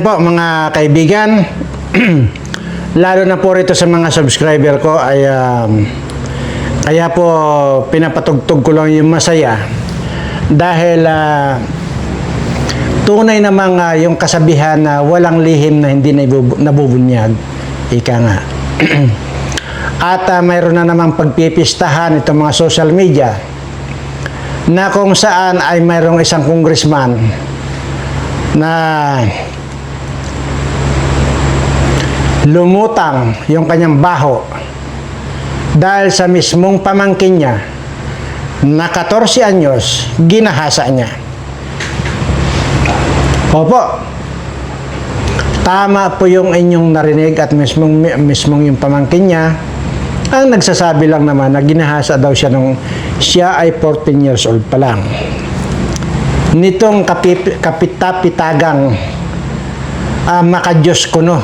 po mga kaibigan, lalo na po rito sa mga subscriber ko ay kaya po pinapatugtog ko lang yung masaya dahil tunay namang yung kasabihan na walang lihim na hindi nabubunyag, ika nga. At mayroon na namang pagpipistahan itong mga social media na kung saan ay mayroong isang congressman na lumutang yung kanyang baho dahil sa mismong pamangkin niya na 14 anyos, ginahasa niya. Opo, tama po yung inyong narinig at mismong yung pamangkin niya ang nagsasabi lang naman na ginahasa daw siya nung siya ay 14 years old pa lang. Nitong kapitapitagang makadiyos ko no,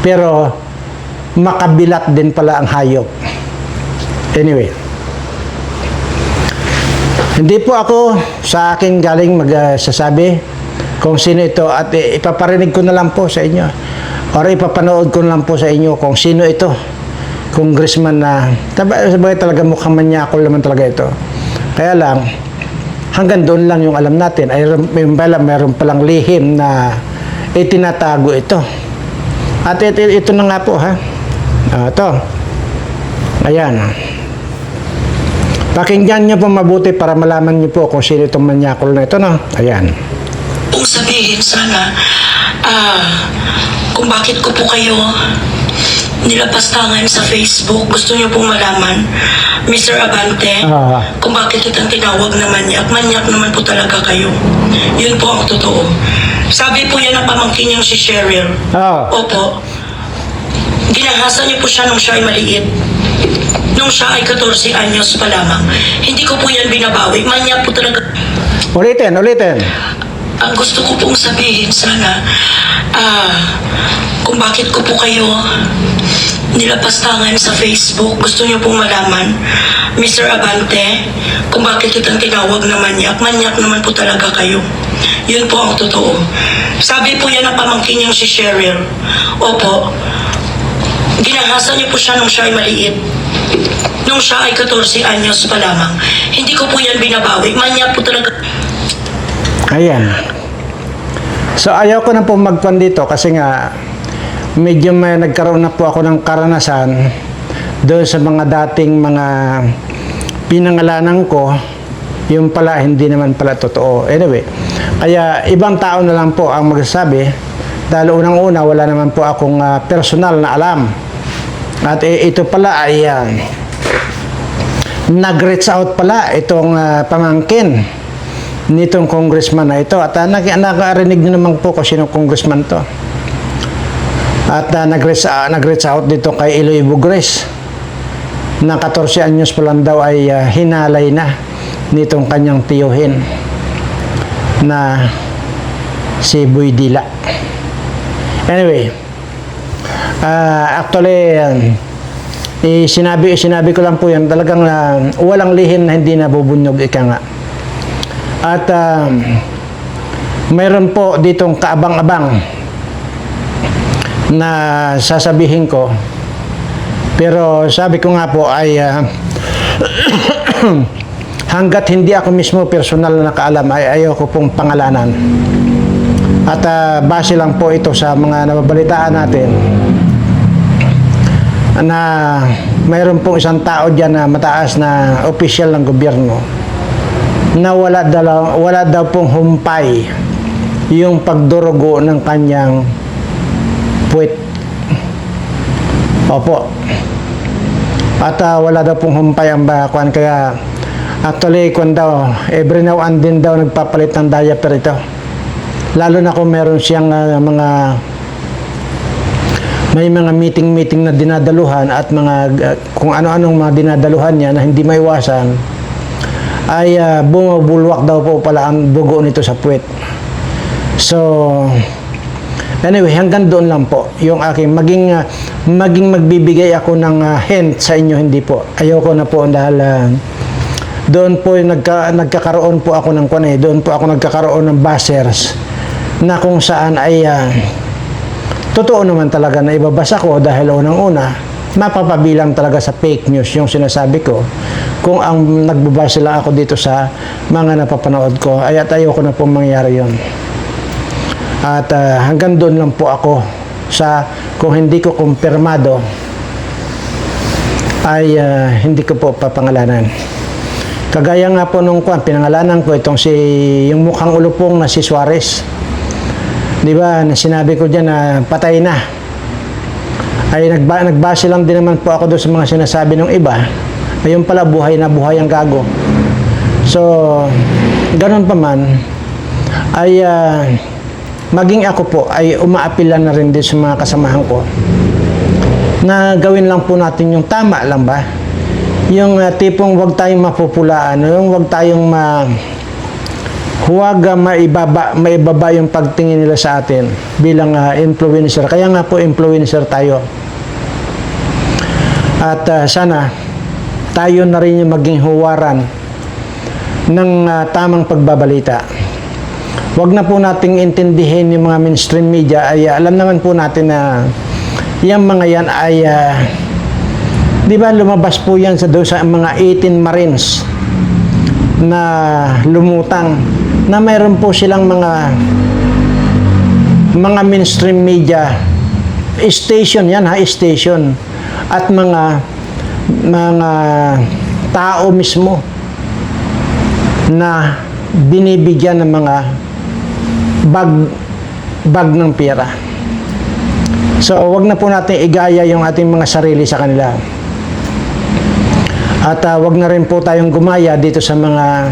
pero makabilat din pala ang hayop. Anyway, hindi po ako sa aking galing magsasabi kung sino ito at ipaparinig ko na lang po sa inyo or ipapanood ko na lang po sa inyo kung sino ito. Congressman na sabagay talaga mukhang manyakol naman talaga ito. Kaya lang hanggang doon lang yung alam natin ay meron palang lihim na itinatago ito. At ito na nga po ha. Ito. Ayan. Pakinggan nyo po mabuti para malaman nyo po kung sino itong manyakol na ito, no? Ayan. Kung sabihin sana, kung bakit ko po kayo nilapastangan sa Facebook, gusto niyo pong malaman, Mr. Abante, kung bakit kitang tinawag na manyak. Manyak naman po talaga kayo. Yun po ang totoo. Sabi po yan ang pamangkin niyang si Cheryl. Opo. Ginahasa niyo po siya nung siya ay maliit. Nung siya ay 14 anyos pa lamang. Hindi ko po yan binabawi. Manyak po talaga. Ulitin. Ang gusto ko pong sabihin sana, kung bakit ko po kayo nilapastangan sa Facebook, gusto niyo pong malaman, Mr. Abante, kung bakit kitang tinawag na manyak. Manyak naman po talaga kayo. Yun po ang totoo. Sabi po yan ang pamangkin niyang si Cheryl. Opo. Ginahasa niyo po siya nung siya ay maliit. Nung siya ay 14 anyos pa lamang. Hindi ko po yan binabawi. Manyak po talaga. Ayan. So ayaw ko na po magpan dito kasi nga medyo may nagkaroon na po ako ng karanasan doon sa mga dating mga pinangalanan ko, yung pala hindi naman pala totoo. Anyway, kaya ibang tao na lang po ang magsasabi dahil unang-una wala naman po akong personal na alam. At ito pala ay nag-reach out pala itong pamangkin nitong congressman na ito. At nakarinig nyo naman po kung sino congressman to. At nag-reach out dito kay Eloy Bugres na 14 anyos pa lang daw ay hinalay na nitong kanyang tiyuhin na si Boy Dila. Anyway, actually sinabi ko lang po yan, talagang walang lihim na hindi nabubunyog, ika nga. At mayroon po ditong kaabang-abang na sasabihin ko, pero sabi ko nga po ay hanggat hindi ako mismo personal na nakaalam ay ayoko pong pangalanan. At base lang po ito sa mga nababalitaan natin na mayroon pong isang tao dyan na mataas na opisyal ng gobyerno na wala daw pong humpay yung pagdurugo ng kanyang puwit. Opo. At wala daw pong humpay ang bakuan. Kaya actually kung daw every now and then daw nagpapalit ng diaper ito. Lalo na kung meron siyang may mga meeting na dinadaluhan at mga kung ano-anong mga dinadaluhan niya na hindi maiwasan ay bumubulwak daw po pala ang dugo nito sa puwet. So anyway, hanggang doon lang po yung aking maging magbibigay ako ng hint sa inyo, hindi po. Ayoko na po dahil doon po nagkakaroon po ako ng doon po ako nagkakaroon ng bashers na kung saan ay totoo naman talaga na ibabasa ko dahil unang-una, mapapabilang talaga sa fake news yung sinasabi ko kung ang nagbabasa lang ako dito sa mga napapanood ko ay at ayoko na pong mangyari yon. At hanggang doon lang po ako sa kung hindi ko kumpirmado ay hindi ko po papangalanan. Kagaya nga po nung pinangalanan ko itong yung mukhang ulupong na si Suarez. Di ba, na sinabi ko dyan na patay na. Ay nagbase lang din naman po ako doon sa mga sinasabi ng iba. Ayun pala, buhay na buhay ang gago. So, ganun pa man, ay maging ako po ay umaapila na rin din sa mga kasamahan ko na gawin lang po natin yung tama lang ba? Yung tipong wag tayong mapupulaan, yung wag tayong huwag maibaba yung pagtingin nila sa atin bilang influencer. Kaya nga po influencer tayo. At sana tayo na rin yung maging huwaran ng tamang pagbabalita. Huwag na po nating intindihin yung mga mainstream media. Ay alam naman po natin na yung mga yan ay di ba lumabas po yan sa mga 18 Marines na lumutang na mayroon po silang mga mainstream media station yan station at mga tao mismo na binibigyan ng mga bag ng pera. So, wag na po natin igaya yung ating mga sarili sa kanila. At wag na rin po tayong gumaya dito sa mga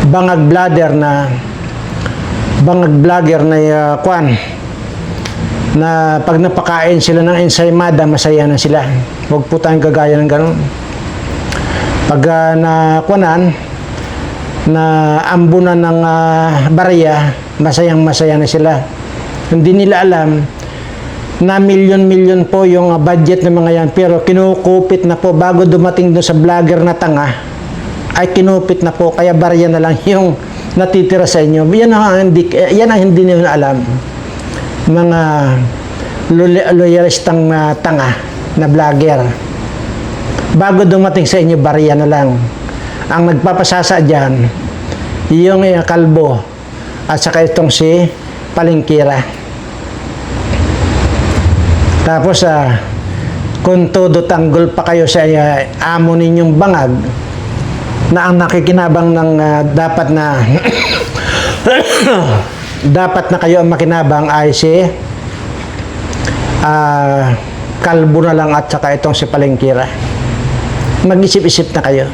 bangag vlogger na pag napakain sila ng ensaymada, masaya na sila. Wag po tayong gagaya ng ganun. Pag na ambunan ng barya, masayang-masaya na sila. Hindi nila alam na milyon-milyon po yung budget ng mga yan, pero kinukupit na po bago dumating doon sa vlogger na tanga, ay kinupit na po, kaya barya na lang yung natitira sa inyo. Yan ang hindi nyo alam. Mga loyalistang tanga na vlogger. Bago dumating sa inyo, barya na lang. Ang nagpapasasa dyan, yung kalbo, at saka itong si Palengkira. Tapos, kung todo tanggol pa kayo sa amo ninyong bangag, na ang nakikinabang ng dapat na dapat na kayo ang makinabang ay si kalbo na lang at saka itong si Palengkira. Mag-isip-isip na kayo.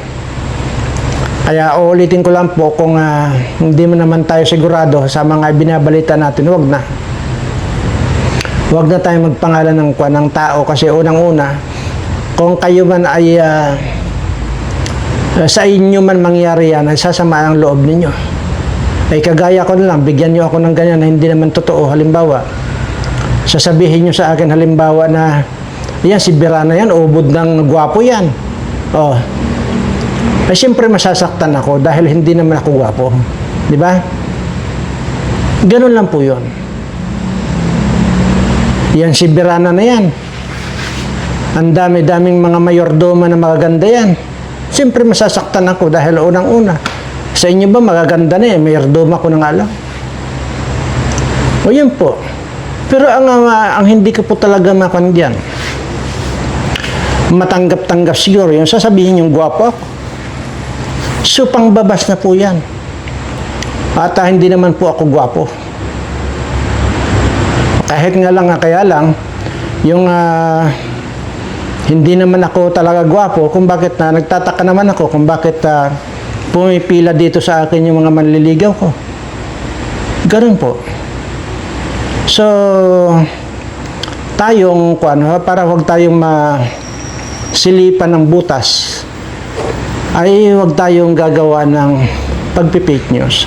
Kaya uulitin ko lang po kung hindi mo naman tayo sigurado sa mga binabalita natin, wag na. Wag na tayo magpangalan ng tao kasi unang-una, kung kayo man ay sa inyo man mangyari yan, ay sasama ang loob ninyo. Ay kagaya ko na lang, bigyan nyo ako ng ganyan na hindi naman totoo. Halimbawa, sasabihin nyo sa akin halimbawa na yan, si Birana yan, ubod ng gwapo yan. Oh. Ay siyempre masasaktan ako dahil hindi naman ako gwapo. Di ba? Ganun lang po yun. Yan si Birana na yan. Ang dami-daming mga mayordoma na magaganda yan. Siyempre masasaktan ako dahil unang-una. Sa inyo ba magaganda na mayordoma ko na nga lang. O yun po. Pero ang hindi ko po talaga makandyan, matanggap-tanggap siguro yung sasabihin yung gwapo ako. So, pangbabas na po yan. At hindi naman po ako gwapo. Kahit nga lang, kaya lang, yung hindi naman ako talaga gwapo, kung bakit nagtataka naman ako kung bakit pumipila dito sa akin yung mga manliligaw ko. Ganun po. So, tayong, para huwag tayong silipan ng butas, ay huwag tayong gagawa ng pagpipake news.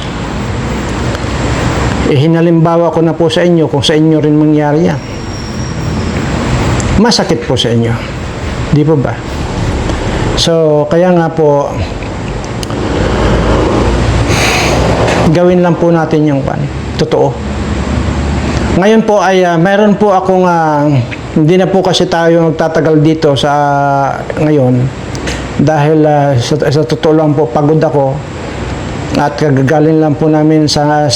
Hinalimbawa ko na po sa inyo kung sa inyo rin mangyari yan. Masakit po sa inyo. Di po ba? So, kaya nga po, gawin lang po natin yung totoo. Ngayon po ay mayroon po akong hindi na po kasi tayo nagtatagal dito sa ngayon dahil sa totoo lang po pagod ako at kagagaling lang po namin sa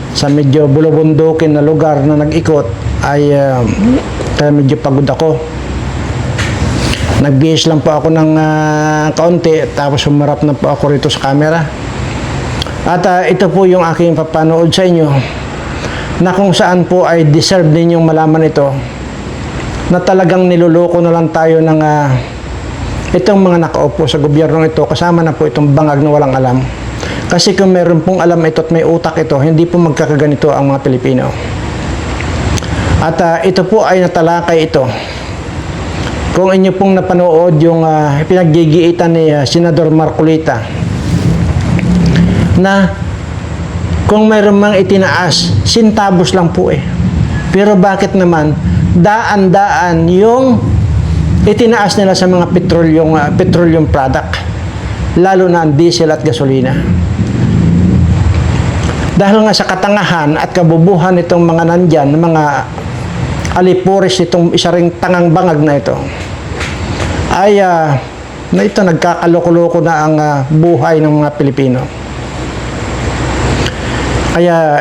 sa medyo bulubundukin na lugar na nag-ikot ay kaya medyo pagod ako. Nagbihis lang po ako ng kaunti tapos humarap na po ako rito sa camera. At ito po yung aking papanood sa inyo na kung saan po ay deserve ninyong malaman ito na talagang niluloko na lang tayo ng itong mga nakaupo sa gobyernong ito kasama na po itong bangag na walang alam. Kasi kung meron pong alam ito at may utak ito, hindi po magkakaganito ang mga Pilipino. At ito po ay natalakay ito. Kung inyo pong napanood yung pinaggigiitan ni Senador Marcolita na kung mayroon mang itinaas, sintabos lang po eh. Pero bakit naman daan-daan yung itinaas nila sa mga petroleum product, lalo na ang diesel at gasolina. Dahil nga sa katangahan at kabubuhan nitong mga nandyan, mga alipuris nitong isa ring tangang bangag na ito, ay na ito nagkakaloko-loko na ang buhay ng mga Pilipino. Kaya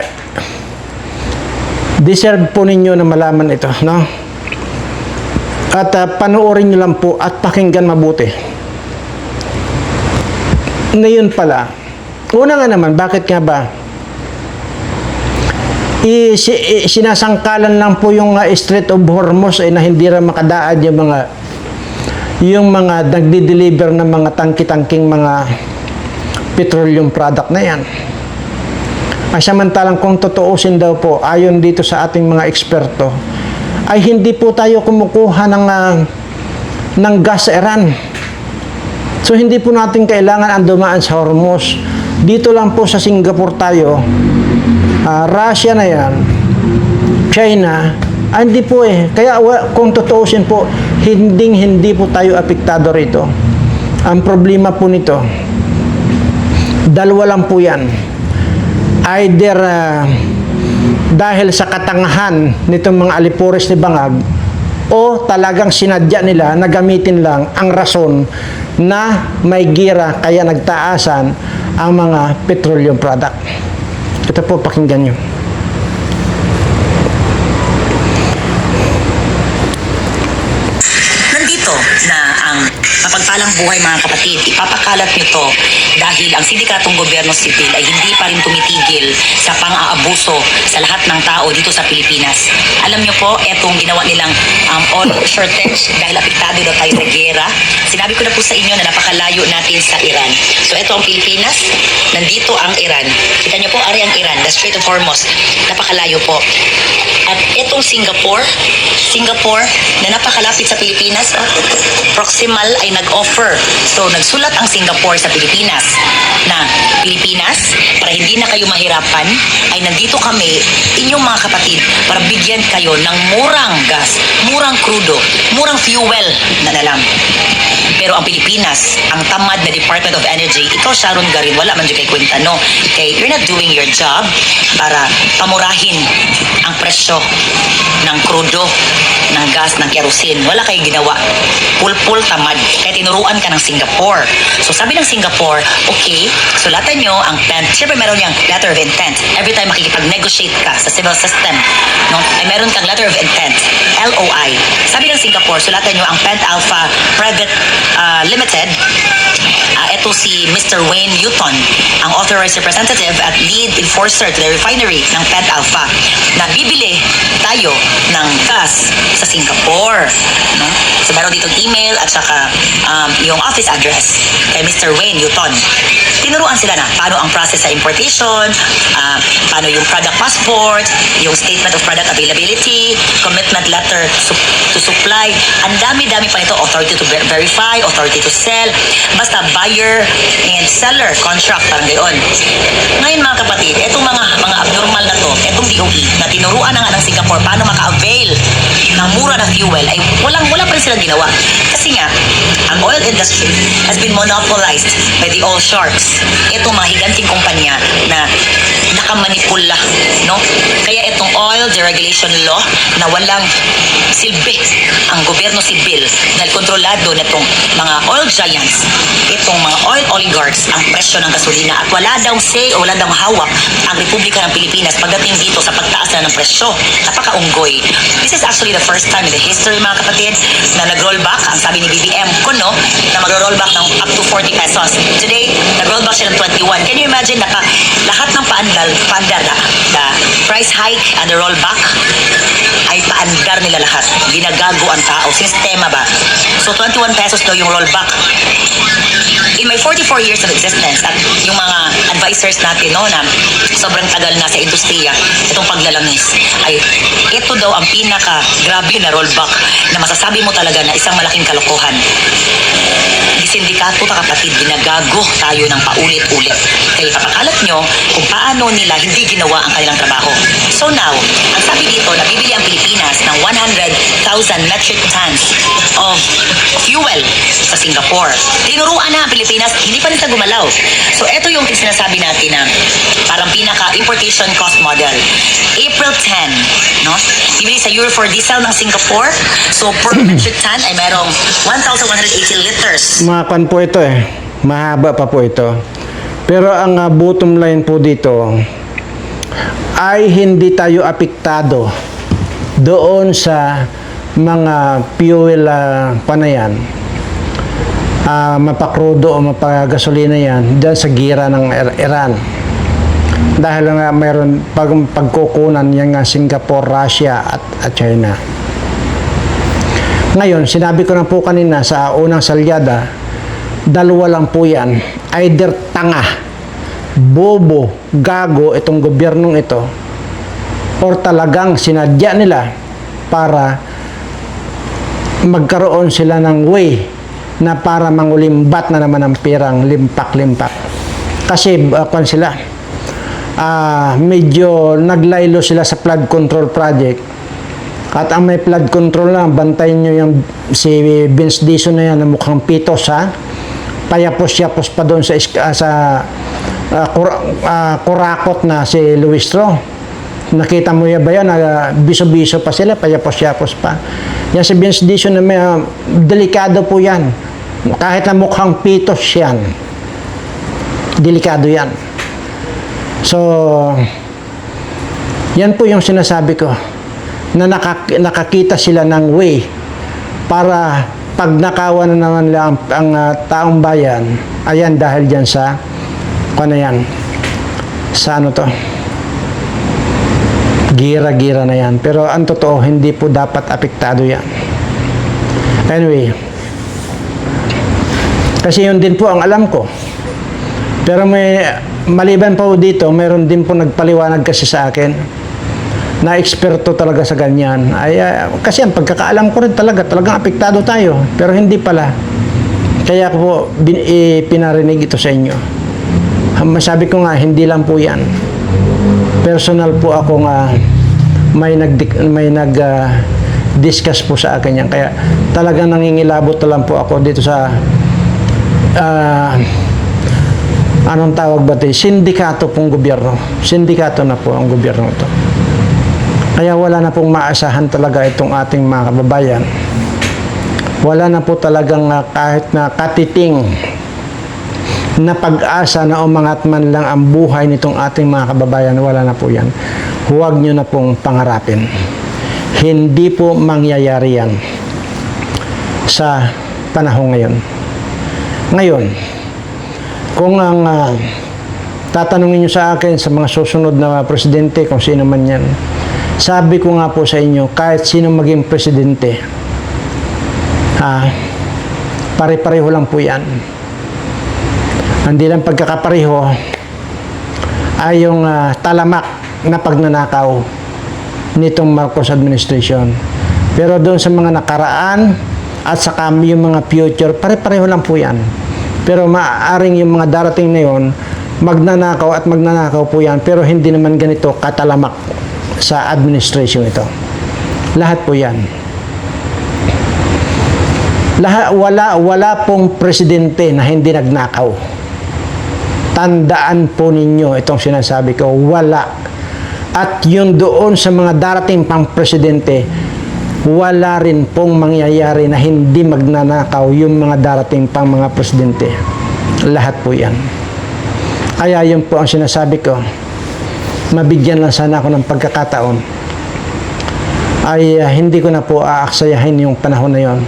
deserve po ninyo na malaman ito, no? At panoorin nyo lang po at pakinggan mabuti. Ngayon pala, una nga naman, bakit nga ba sinasangkalan lang po yung Strait of Hormuz na hindi rin makadaan yung mga nagdi-deliver ng mga tangki-tangking mga petroleum product na yan. Samantalang kung tutuusin daw po, ayon dito sa ating mga eksperto, ay hindi po tayo kumukuha ng gas sa Iran. So hindi po natin kailangan ang dumaan sa Hormuz. Dito lang po sa Singapore tayo, Russia na yan, China, hindi po eh. Kaya kung tutuusin po, hindi po tayo apektado rito. Ang problema po nito, dalawa lang po yan. Either dahil sa katangahan nitong mga alipuris ni Bangag o talagang sinadya nila na gamitin lang ang rason na may gira kaya nagtaasan ang mga petroleum product. Ito po, pakinggan nyo. Nandito na ang mapagpalang buhay mga kapatid. Ipapakalat nyo to dahil ang sindikatong gobyerno sipil ay hindi pa rin tumitigil sa pang-aabuso sa lahat ng tao dito sa Pilipinas. Alam nyo po, etong ginawa nilang oil shortage dahil apektado daw tayo sa gera. Sinabi ko na po sa inyo na napakalayo natin sa Iran. So ito ang Pilipinas, nandito ang Iran. Kita nyo po, ari ang Iran, the Strait of Hormuz. Napakalayo po. At itong Singapore na napakalapit sa Pilipinas, proximal ay nag-offer. So nagsulat ang Singapore sa Pilipinas na Pilipinas, para hindi na kayo mahirapan, ay nandito kami, inyong mga kapatid, para bigyan kayo ng murang gas, murang krudo, murang fuel na lang. Pero ang Pilipinas, ang tamad na Department of Energy, ikaw Sharon Garin, wala man dyan kay kwenta, no? Okay, you're not doing your job para pamurahin ang presyo ng krudo, ng gas, ng kerosene. Wala kayo ginawa. Pulpul tamad. Kaya tinuruan ka ng Singapore. So sabi ng Singapore, okay, sulatan nyo ang PENT. Siyempre meron niyang letter of intent. Every time makikipag-negotiate ka sa civil system, no, ay meron kang letter of intent, LOI. Sabi ng Singapore, sulatan nyo ang PENT Alpha Private Limited. Ito si Mr. Wayne Newton, ang authorized representative at lead enforcer to the refinery ng PENT Alpha, na bibili tayo ng gas sa Singapore. No? So meron ditong email at saka yung office address kay Mr. Wayne Newton. Tinuruan sila na paano ang process sa importation, paano yung product passport, yung statement of product availability, commitment letter to supply. Ang dami-dami pa nito, authority to verify, authority to sell, basta buyer and seller contract, parang gayon. Ngayon mga kapatid, itong mga abnormal na to, itong DOE na tinuruan na nga ng Singapore paano maka-avail ng mura na fuel, ay wala pa rin silang ginawa. Kasi nga, ang oil industry has been monopolized by the oil sharks. Itong mga higanting kumpanya na nakamanipula, no? Kaya itong oil deregulation law na walang silbi ang gobyerno sibil dahil kontrolado nitong mga oil giants, itong mga oil oligarchs ang presyo ng gasolina at wala daw say o wala daw hawak ang Republika ng Pilipinas pagdating dito sa pagtaas na ng presyo. Napakaunggoy. This is actually the first time in the history, mga kapatid, na nag-rollback, ang sabi ni BBM kuno, na mag-rollback ng up to 40 pesos. Today, nag-rollback siya ng 21. Can you imagine, lahat ng paandar na the price hike and the rollback ay paandar nila lahat. Ginagago ang tao. Sistema ba? So, 21 pesos daw yung rollback. In my 44 years of existence at yung mga advisors natin no, na sobrang tagal na sa industriya, itong paglalangis, ay ito daw ang pinaka-grabe na rollback na masasabi mo talaga na isang malaking kalokohan. Di sindikato, kapatid, ginagago tayo ng paulit-ulit. Kaya papakalat nyo kung paano nila hindi ginawa ang kanilang trabaho. So now, ang sabi dito, nabibili ang Pilipinas ng 100,000 metric tons of fuel sa Singapore. Tinuruan na ang Pilipinas, hindi pa rin sa gumalaw. So ito yung sinasabi natin na parang pinaka-importation cost model. April 10, no? Bibili sa Euro 4 diesel ng Singapore. So per metric ton ay mayroong 1,180 liters. Makan po ito mahaba pa po ito. Pero ang bottom line po dito ay hindi tayo apektado doon sa mga fuel panayan, mapakrudo o mapagasolina yan dyan sa gira ng Iran. Dahil nga mayroon pagkukunan yan nga Singapore, Russia at China. Ngayon, sinabi ko na po kanina sa unang salyada, dalawa lang po yan. Either tanga, bobo, gago itong gobyernong ito, or talagang sinadya nila para magkaroon sila ng way na para mangulimbat na naman ang pirang limpak-limpak. Kasi sila, medyo naglaylo sila sa flood control project. At ang may flood control na, bantayin nyo yung si Vince Dizon na yan na mukhang pitos ha. Payapos-yapos pa doon sa kurakot na si Luis Ro. Nakita mo ba yan? Biso-biso pa sila, payapos-yapos pa. Yan si Vince Dizon na may delikado po yan. Kahit na mukhang pitos yan. Delikado yan. So, yan po yung sinasabi ko. Na nakakita sila ng way para pag nakawan na naman lang ang taong bayan, ayan dahil dyan sa yan, sa ano to, gira-gira na yan. Pero ang totoo, hindi po dapat apektado yan. Anyway, kasi yun din po ang alam ko. Pero may maliban po dito, mayroon din po nagpaliwanag kasi sa akin na eksperto talaga sa ganyan. Ay, kasi ang pagkakaalam ko rin talagang apektado tayo. Pero hindi pala. Kaya ko po pinarinig ito sa inyo. Masabi ko nga, hindi lang po yan. Personal po ako nga may nag-discuss po sa akin yan. Kaya talagang nangingilabot na lang po ako dito sa anong tawag ba ito? Sindikato pong gobyerno. Sindikato na po ang gobyerno ito. Kaya wala na pong maasahan talaga itong ating mga kababayan. Wala na po talagang kahit na katiting na pag-asa na umangat man lang ang buhay nitong ating mga kababayan. Wala na po yan. Huwag nyo na pong pangarapin. Hindi po mangyayari yan sa panahon ngayon. Ngayon, kung ang tatanungin nyo sa akin sa mga susunod na presidente, kung sino man yan, sabi ko nga po sa inyo, kahit sino maging presidente, pare-pareho lang po yan. Hindi lang pagkakapareho ay yung talamak na pagnanakaw nitong Marcos administration. Pero doon sa mga nakaraan at saka yung mga future, pare-pareho lang po yan. Pero maaaring yung mga darating na yun, magnanakaw po yan, pero hindi naman ganito katalamak sa administration ito. Lahat po yan. Wala pong presidente na hindi nagnakaw. Tandaan po ninyo itong sinasabi ko, wala. At yun doon sa mga darating pang presidente, wala rin pong mangyayari na hindi magnanakaw yung mga darating pang mga presidente. Lahat po yan. Kaya yun po ang sinasabi ko, mabigyan lang sana ako ng pagkakataon, ay hindi ko na po aaksayahin yung panahon na yon.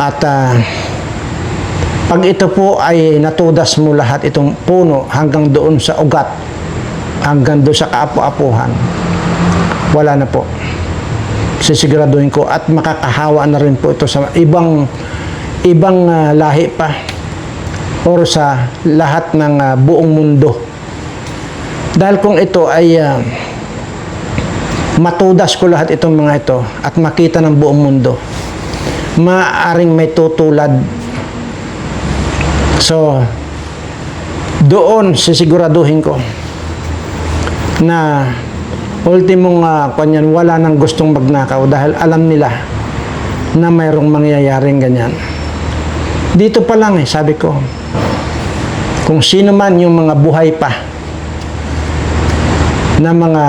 At pag ito po ay natudas mo lahat itong puno hanggang doon sa ugat, hanggang doon sa kaapu-apuhan, wala na po. Sisiguraduhin ko at makakahawa na rin po ito sa ibang lahi pa or sa lahat ng buong mundo. Dahil kung ito ay matudas ko lahat itong mga ito at makita ng buong mundo, maaaring may tutulad. So, doon sisiguraduhin ko na ultimong kanyan, wala nang gustong magnakaw dahil alam nila na mayroong mangyayaring ganyan. Dito pa lang sabi ko, kung sino man yung mga buhay pa na mga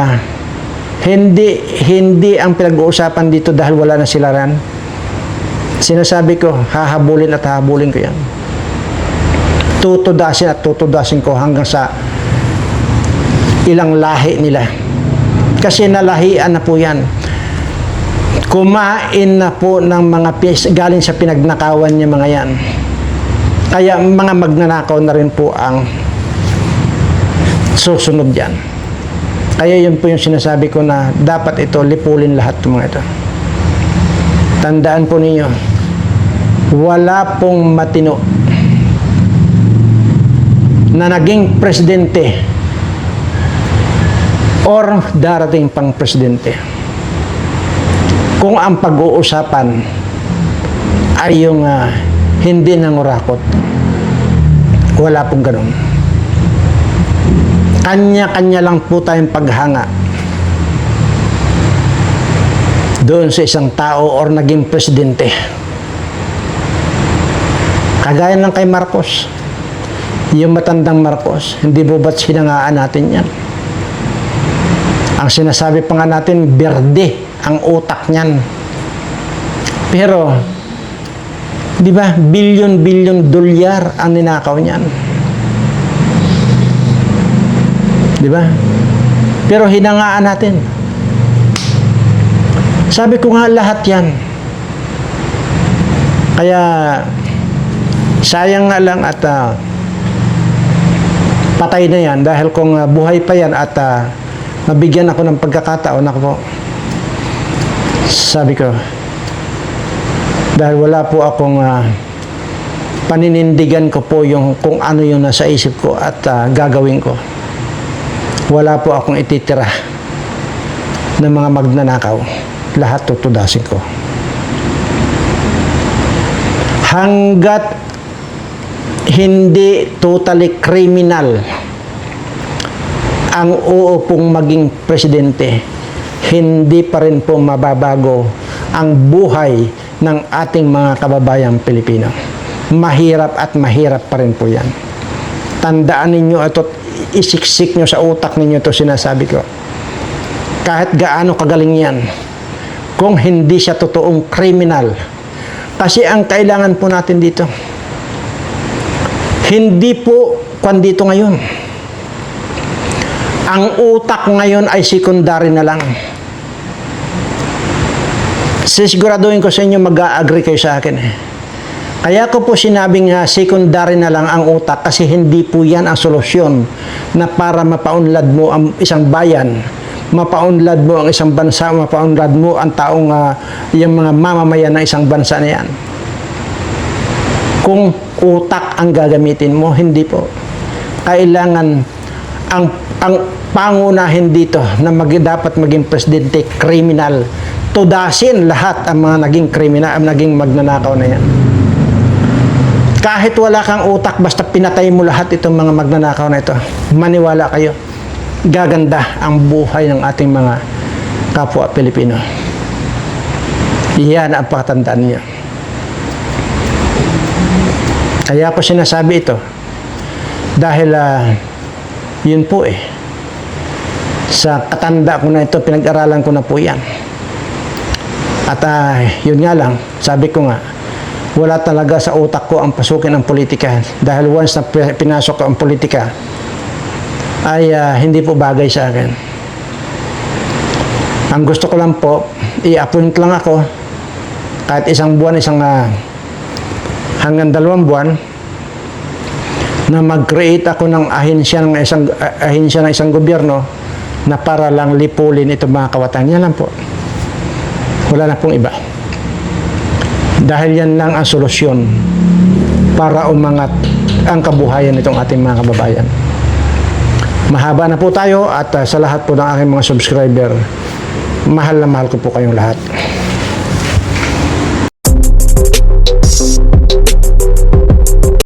hindi ang pinag-uusapan dito dahil wala na sila ran, sinasabi ko, hahabulin at hahabulin ko yan. Tutudasin at tutudasin ko hanggang sa ilang lahi nila. Kasi nalahian na po yan. Kumain na po ng mga galing sa pinagnakawan niya mga yan. Kaya mga magnanakaw na rin po ang susunod yan. Kaya yun po yung sinasabi ko na dapat ito lipulin lahat ng mga ito. Tandaan po ninyo, wala pong matino na naging presidente or darating pang presidente kung ang pag-uusapan ay yung hindi nangurakot. Wala pong ganun. Kanya-kanya lang po tayong paghanga doon sa isang tao or naging presidente. Kagaya lang kay Marcos, yung matandang Marcos, hindi po ba't sinangaan natin yan? Ang sinasabi pa nga natin, berde ang utak niyan. Pero, di ba, bilyon-bilyon dolyar ang ninakaw niyan. Di ba? Pero hinangaan natin. Sabi ko nga lahat yan. Kaya, sayang nga lang at patay na yan dahil kung buhay pa yan at mabigyan ako ng pagkakataon, ako po, sabi ko, dahil wala po akong paninindigan ko po yung kung ano yung nasa isip ko at gagawin ko. Wala po akong ititira ng mga magnanakaw. Lahat tutudasin ko. Hanggat hindi totally criminal ang uupong maging presidente, hindi pa rin po mababago ang buhay ng ating mga kababayang Pilipino. Mahirap at mahirap pa rin po yan. Tandaan ninyo ito, isiksik nyo sa utak ninyo ito sinasabi ko. Kahit gaano kagaling yan, kung hindi siya totoong kriminal. Kasi ang kailangan po natin dito, hindi po kung dito ngayon. Ang utak ngayon ay secondary na lang. Sisiguraduhin ko sa inyo, mag-a-agree kayo sa akin. Kaya ko po sinabing secondary na lang ang utak kasi hindi po yan ang solusyon na para mapaunlad mo ang isang bayan, mapaunlad mo ang isang bansa, mapaunlad mo ang taong yung mga mamamayan ng isang bansa na yan. Kung utak ang gagamitin mo, hindi po. Kailangan ang pangunahin dito na dapat maging presidente, kriminal. Tudasin lahat ang mga naging kriminal, ang naging magnanakaw na yan. Kahit wala kang utak, basta pinatay mo lahat itong mga magnanakaw na ito, maniwala kayo, gaganda ang buhay ng ating mga kapwa Pilipino. Iyan ang pakatandaan niyo. Kaya ko sinasabi ito dahil yun po Sa katanda ko na ito, pinag-aralan ko na po yan. At yun nga lang, sabi ko nga, wala talaga sa utak ko ang pasukin ang politika. Dahil once na pinasok ko ang politika, ay hindi po bagay sa akin. Ang gusto ko lang po, i-appoint lang ako, kahit isang buwan, hanggang 2 buwan, na mag-create ako ng ahensya ng isang gobyerno na para lang lipulin itong mga kawatan. Yan lang po. Wala na pong iba. Dahil yan lang ang solusyon para umangat ang kabuhayan nitong ating mga kababayan. Mahaba na po tayo at sa lahat po ng aking mga subscriber, mahal na mahal ko po kayong lahat.